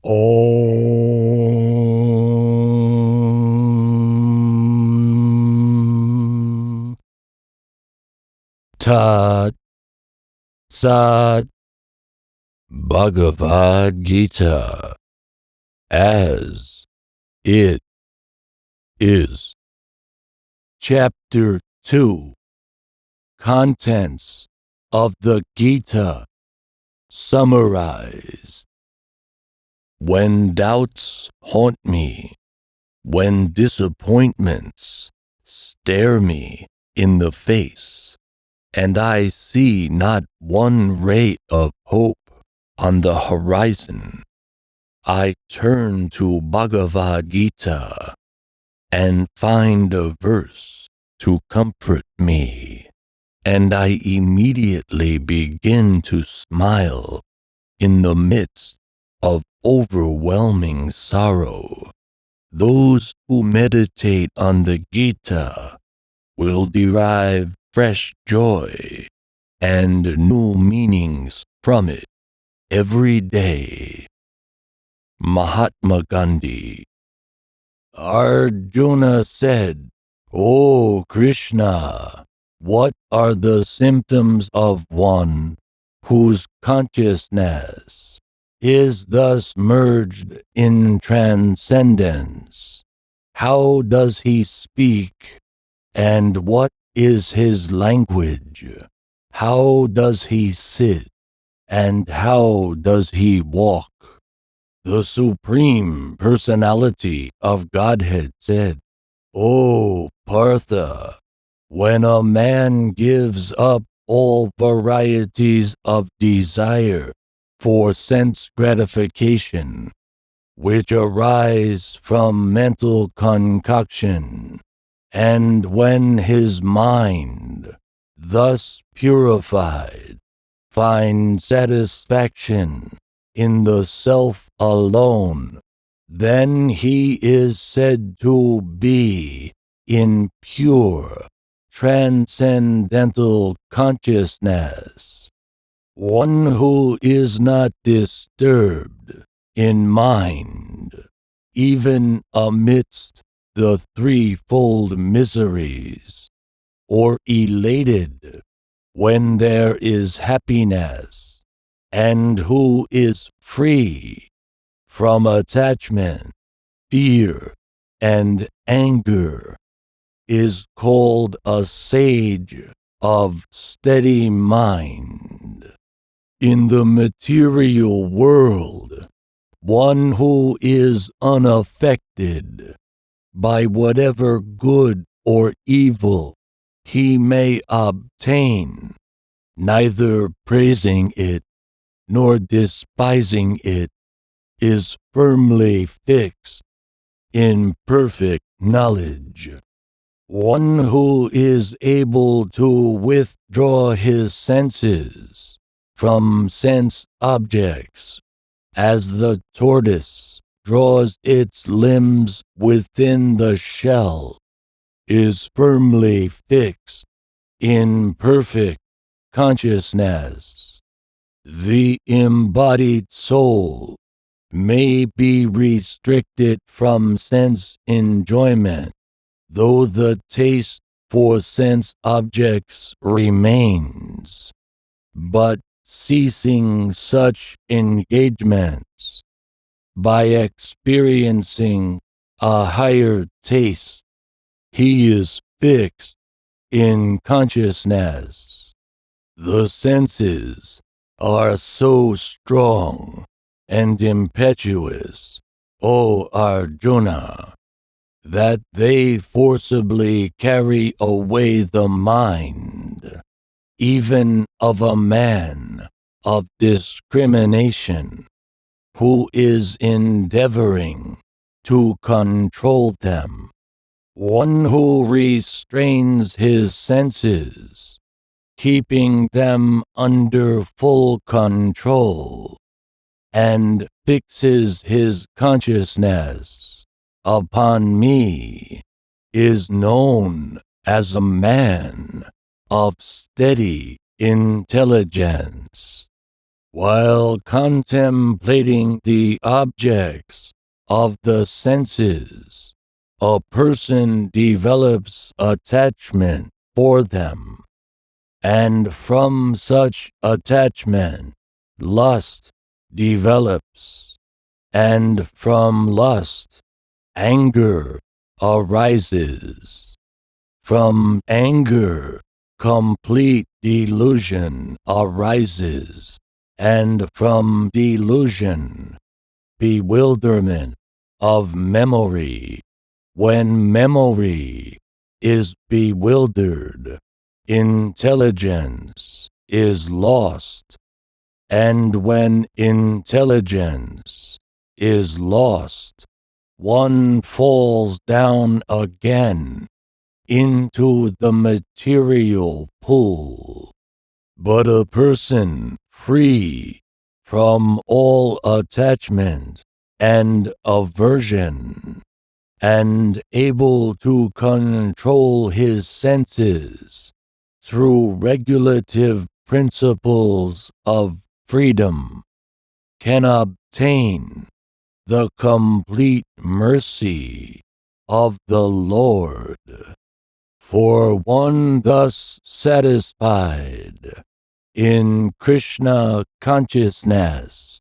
Om Tat Sat Bhagavad Gita as it is. Chapter 2. Contents of the Gita summarized. When doubts haunt me, when disappointments stare me in the face, and I see not one ray of hope on the horizon, I turn to Bhagavad Gita and find a verse to comfort me, and I immediately begin to smile in the midst of overwhelming sorrow. Those who meditate on the Gita will derive fresh joy and new meanings from it every day. Mahatma Gandhi. Arjuna said, "O Krishna, what are the symptoms of one whose consciousness is thus merged in transcendence? How does he speak, and what is his language? How does he sit, and how does he walk?" The Supreme Personality of Godhead said, "O Partha, when a man gives up all varieties of desire for sense gratification, which arise from mental concoction, and when his mind, thus purified, finds satisfaction in the self alone, then he is said to be in pure, transcendental consciousness. One who is not disturbed in mind, even amidst the threefold miseries, or elated when there is happiness, and who is free from attachment, fear, and anger, is called a sage of steady mind. In the material world, one who is unaffected by whatever good or evil he may obtain, neither praising it nor despising it, is firmly fixed in perfect knowledge. One who is able to withdraw his senses from sense objects, as the tortoise draws its limbs within the shell, is firmly fixed in perfect consciousness. The embodied soul may be restricted from sense enjoyment, though the taste for sense objects remains, but ceasing such engagements, by experiencing a higher taste, he is fixed in consciousness. The senses are so strong and impetuous, O Arjuna, that they forcibly carry away the mind, even of a man of discrimination, who is endeavoring to control them. One who restrains his senses, keeping them under full control, and fixes his consciousness upon me, is known as a man of steady intelligence. While contemplating the objects of the senses, a person develops attachment for them, and from such attachment, lust develops, and from lust, anger arises. From anger, complete delusion arises, and from delusion, bewilderment of memory. When memory is bewildered, intelligence is lost, and when intelligence is lost, one falls down again into the material pool. But a person free from all attachment and aversion, and able to control his senses through regulative principles of freedom, can obtain the complete mercy of the Lord. For one thus satisfied in Krishna consciousness,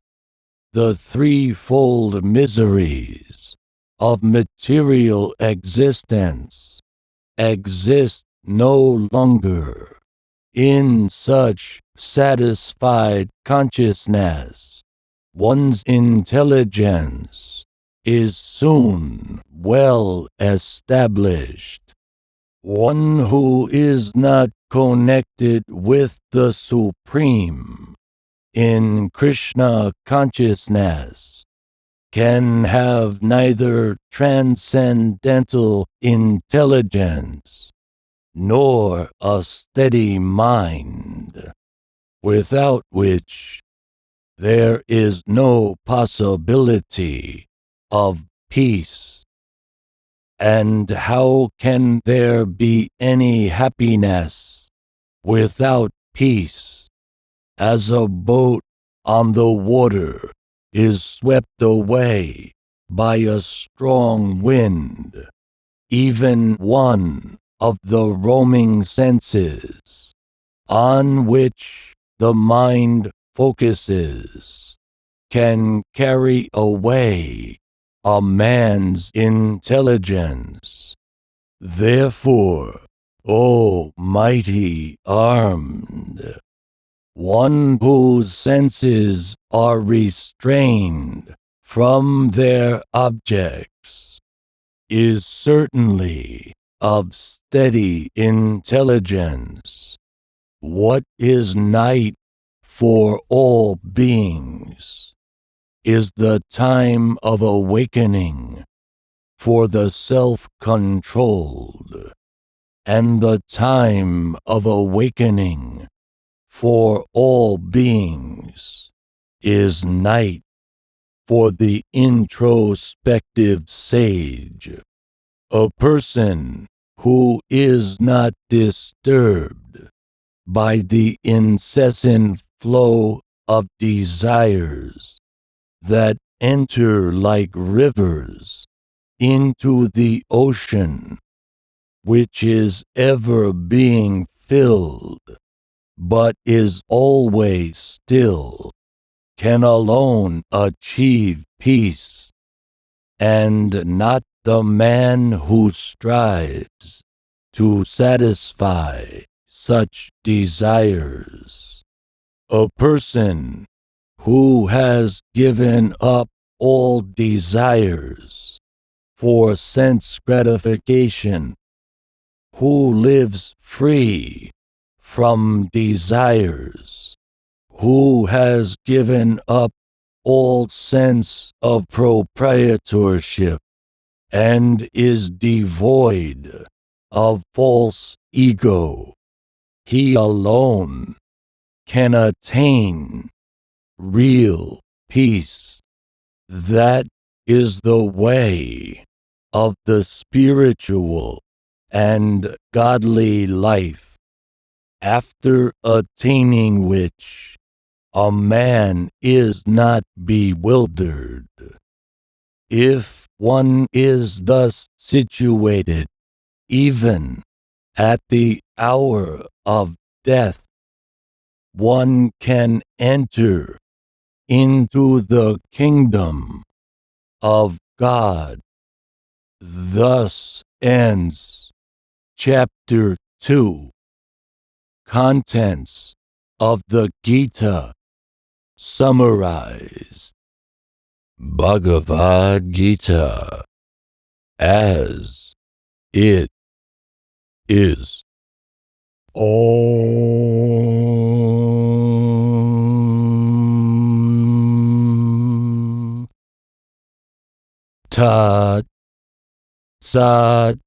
the threefold miseries of material existence exist no longer. In such satisfied consciousness, one's intelligence is soon well established. One who is not connected with the Supreme in Krishna consciousness can have neither transcendental intelligence nor a steady mind, without which there is no possibility of peace. And how can there be any happiness without peace? As a boat on the water is swept away by a strong wind, even one of the roaming senses on which the mind focuses can carry away a man's intelligence. Therefore, O mighty armed, one whose senses are restrained from their objects is certainly of steady intelligence. What is night for all beings is the time of awakening for the self-controlled, and the time of awakening for all beings is night for the introspective sage. A person who is not disturbed by the incessant flow of desires that enter like rivers into the ocean, which is ever being filled, but is always still, can alone achieve peace, and not the man who strives to satisfy such desires. A person who has given up all desires for sense gratification, who lives free from desires, who has given up all sense of proprietorship and is devoid of false ego, he alone can attain real peace. That is the way of the spiritual and godly life, after attaining which a man is not bewildered. If one is thus situated, even at the hour of death, one can enter into the kingdom of God. Thus ends Chapter 2. Contents of the Gita summarized. Bhagavad Gita as it is. Om Tat Sat.